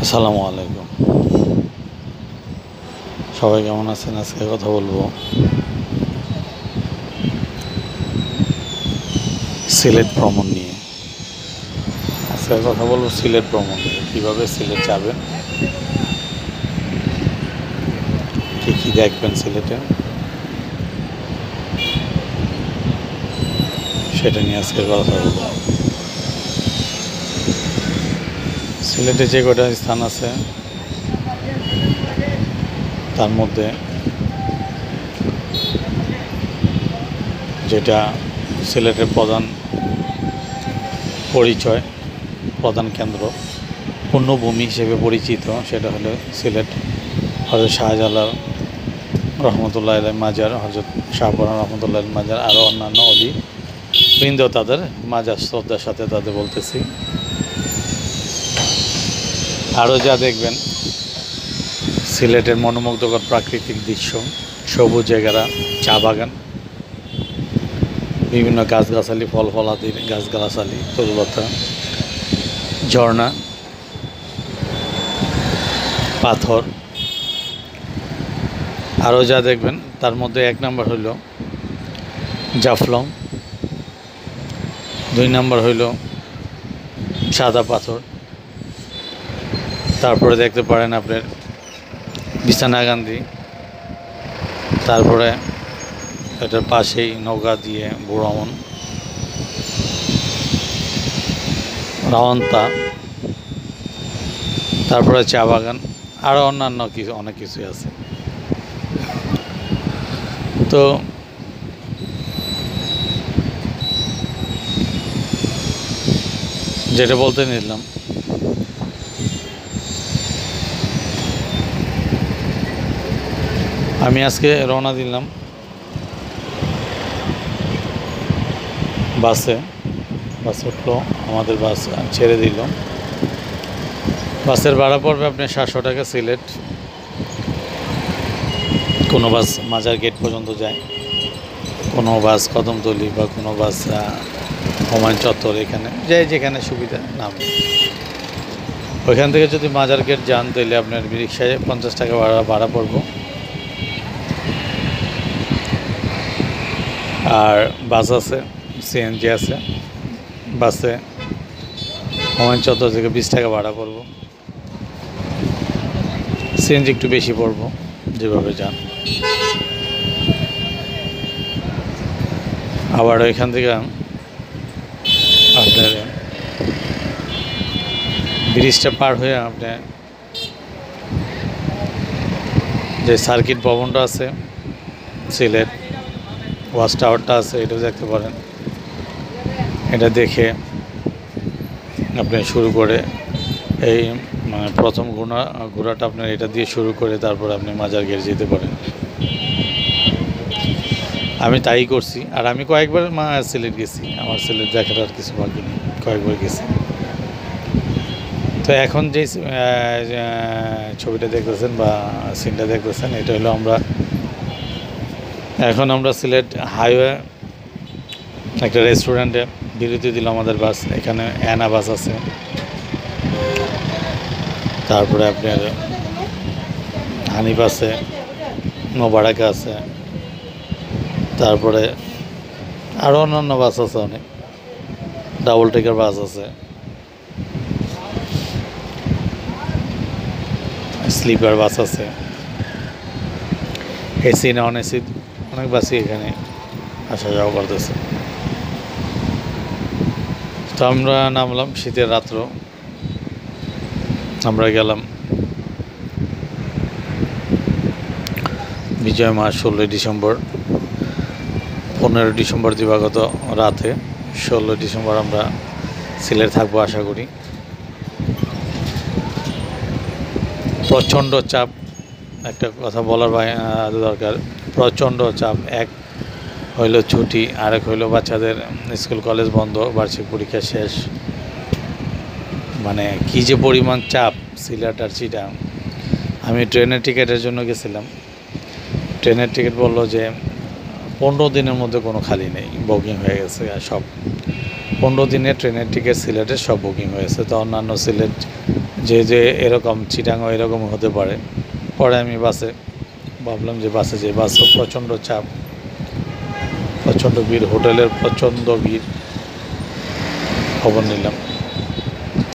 আসসালামু আলাইকুম। সবাই কেমন আছেন? আজকে কথা বলবো সিলেট ভ্রমণ নিয়ে। আজকে কথা বলবো সিলেট ভ্রমণ নিয়ে, কীভাবে সিলেট যাবেন, কী কী দেখবেন সিলেটে, সেটা নিয়ে আজকে কথা বলবো। সিলেটে যে কটা স্থান আছে তার মধ্যে যেটা সিলেটের প্রধান পরিচয়, প্রধান কেন্দ্র, পুণ্যভূমি হিসেবে পরিচিত, সেটা হলো সিলেট হজরত শাহজালাল রহমতুল্লাহ আলাইহির মাজার, হজরত শাহপরান রহমতুল্লাহ আলাইহির মাজার, আরও অন্যান্য অলি বৃন্দ তাদের মাজার শ্রদ্ধার সাথে তাদের বলতেছি। আরও যা দেখবেন সিলেটের মনোমুগ্ধকর প্রাকৃতিক দৃশ্য, সবুজ জায়গারা, চা বাগান, বিভিন্ন গাছগাছালি, ফল ফলাদির গাছগাছালি, তরুলতা, ঝর্ণা, পাথর। আরও যা দেখবেন তার মধ্যে এক নম্বর হইল জাফলং, 2 নম্বর হইল সাদা পাথর, তারপরে দেখতে পারেন আপনার বিছানাকান্দি, তারপরে এটার পাশেই নৌকা দিয়ে ভ্রমণ, রাওয়ান্তা, তারপরে চা বাগান, আরও অন্যান্য কিছু অনেক কিছুই আছে। তো যেটা বলতে নিলাম, আমি আজকে রওনা দিলাম বাসে উঠলো, আমাদের বাস ছেড়ে দিল। বাসের ভাড়া পড়বে আপনার 700 টাকা সিলেট। কোনো বাস মাজার গেট পর্যন্ত যায়, কোনো বাস কদমতলি, বা কোনো বাস হুমায়ুন চত্বর, এখানে যাই যেখানে সুবিধা নামে। ওইখান থেকে যদি মাজার গেট যান তাহলে আপনার রিক্সায় 50 টাকা ভাড়া পড়ব। আর বাস আছে, সিএনজি আছে, বাসে হুমায়ুন চত্বর থেকে 20 টাকা ভাড়া পড়ব। সিএনজি একটু বেশি পড়ব যেভাবে যান। আবার ওইখান থেকে আপনার ব্রিজটা পার হয়ে আপনার যে সার্কিট ভবনটা আছে, সিলেট ওয়াচ টাওয়ারটা আছে, এটাও দেখতে পারেন। এটা দেখে আপনি শুরু করে এই মানে প্রথম ঘোরাটা আপনার এটা দিয়ে শুরু করে তারপর আপনি মাজার গেট যেতে পারেন। আমি তাই করছি। আর আমি কয়েকবার সিলেট গেছি, আমার সিলেট দেখার আর কিছু বাকি নেই, কয়েকবার গেছি। তো এখন যে ছবিটা দেখতেছেন বা সিনটা দেখতেছেন, এটা হলো আমরা সিলেট হাইওয়ে একটা রেস্টুরেন্টে বিরতি দিল আমাদের বাস। এখানে অ্যানা বাস আছে, তারপরে আপনার হানিফ আছে, মোবারকা আছে, তারপরে আরও অন্যান্য বাস আছে, অনেক ডাবল টেকার বাস আছে, স্লিপার বাস আছে, এসি নন এসি অনেক বাসই এখানে আসা যাওয়া করতেছে। তো আমরা নামলাম শীতের রাত্র, আমরা গেলাম বিজয় মাস 16 ডিসেম্বর, 15 ডিসেম্বর দিবাগত রাতে, 16 ডিসেম্বর আমরা সিলেট থাকবো আশা করি। প্রচণ্ড চাপ, একটা কথা বলার দরকার, প্রচণ্ড চাপ। এক হইল ছুটি, আরেক হইল বাচ্চাদের স্কুল কলেজ বন্ধ, বার্ষিক পরীক্ষা শেষ, মানে কী যে পরিমাণ চাপ সিলেট আর চিটাগাং। আমি ট্রেনের টিকিটের জন্য গেছিলাম, ট্রেনের টিকিট বললো যে 15 দিনের মধ্যে কোনো খালি নেই, বুকিং হয়ে গেছে। আর সব 15 দিনের ট্রেনের টিকিট সিলেটের সব বুকিং হয়েছে। তো অন্যান্য সিলেট যে এরকম চিটাংও এরকম হতে পারে। পরে আমি বাসে ভাবলাম যে বাসে যে বাসও প্রচণ্ড চাপ, প্রচণ্ড ভিড়, হোটেলের প্রচণ্ড ভিড়। খবর নিলাম।